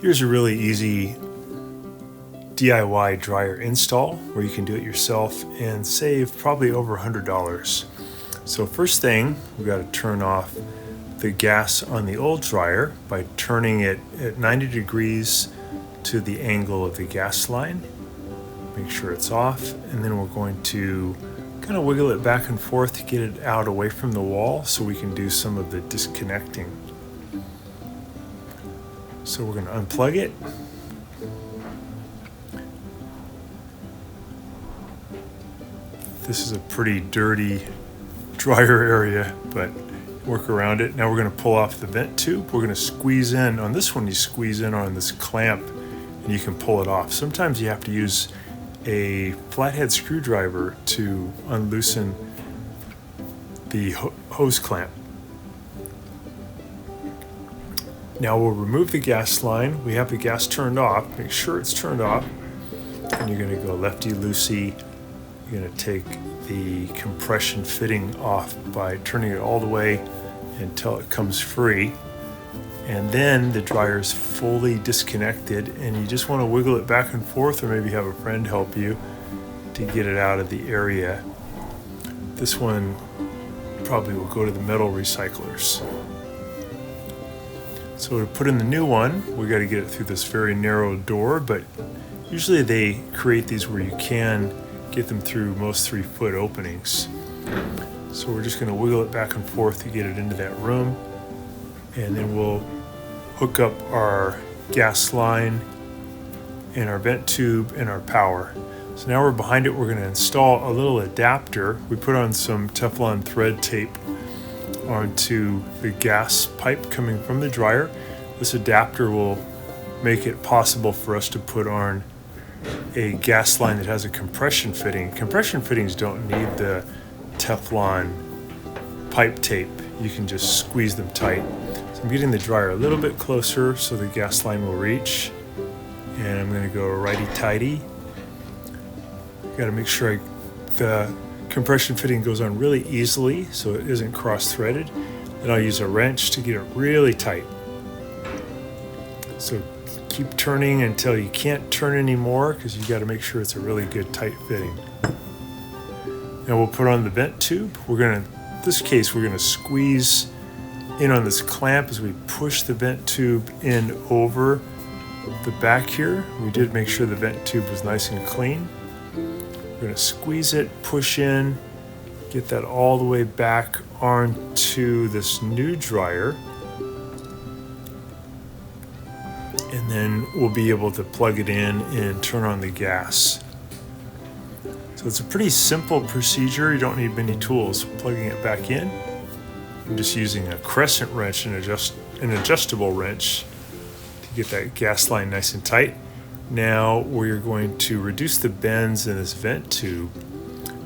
Here's a really easy DIY dryer install where you can do it yourself and save probably over $100. So first thing, we've got to turn off the gas on the old dryer by turning it at 90 degrees to the angle of the gas line. Make sure it's off, and then we're going to kind of wiggle it back and forth to get it out away from the wall so we can do some of the disconnecting. So we're going to unplug it. This is a pretty dirty dryer area, but work around it. Now we're going to pull off the vent tube. We're going to squeeze in. On this one, you squeeze in on this clamp and you can pull it off. Sometimes you have to use a flathead screwdriver to unloosen the hose clamp. Now we'll remove the gas line. We have the gas turned off. Make sure it's turned off. And you're going to go lefty-loosey. You're going to take the compression fitting off by turning it all the way until it comes free. And then the dryer is fully disconnected, and you just want to wiggle it back and forth, or maybe have a friend help you to get it out of the area. This one probably will go to the metal recyclers. So to put in the new one, we got to get it through this very narrow door, but usually they create these where you can get them through most 3-foot openings. So we're just going to wiggle it back and forth to get it into that room, and then we'll hook up our gas line and our vent tube and our power. So now we're behind it. We're going to install a little adapter. We put on some Teflon thread tape onto the gas pipe coming from the dryer. This adapter will make it possible for us to put on a gas line that has a compression fitting. Compression fittings don't need the Teflon pipe tape. You can just squeeze them tight. So I'm getting the dryer a little bit closer so the gas line will reach. And I'm going to go righty-tighty. Got to make sure the compression fitting goes on really easily so it isn't cross-threaded. Then I'll use a wrench to get it really tight. So keep turning until you can't turn anymore, because you got to make sure it's a really good tight fitting. Now we'll put on the vent tube. In this case, we're going to squeeze in on this clamp as we push the vent tube in over the back here. We did make sure the vent tube was nice and clean. We're going to squeeze it, push in, get that all the way back onto this new dryer. And then we'll be able to plug it in and turn on the gas. So it's a pretty simple procedure. You don't need many tools. Plugging it back in. I'm just using a crescent wrench and an adjustable wrench to get that gas line nice and tight. Now we're going to reduce the bends in this vent tube.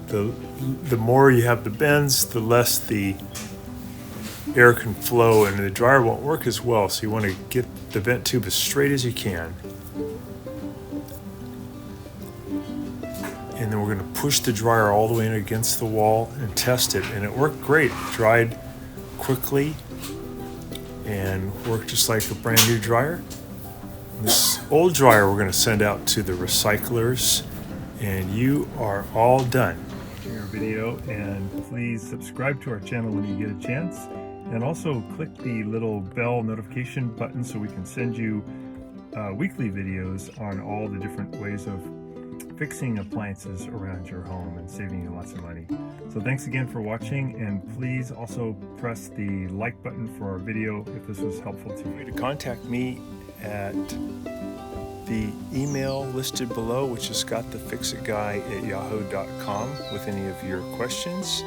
The more you have the bends, the less the air can flow and the dryer won't work as well. So you want to get the vent tube as straight as you can. And then we're going to push the dryer all the way in against the wall and test it. And it worked great. It dried quickly and worked just like a brand new dryer. This old dryer we're going to send out to the recyclers, and you are all done. Your video, and please subscribe to our channel when you get a chance, and also click the little bell notification button so we can send you weekly videos on all the different ways of fixing appliances around your home and saving you lots of money. So thanks again for watching, and please also press the like button for our video if this was helpful to you. To contact me at the email listed below, which is scottthefixitguy@yahoo.com, with any of your questions.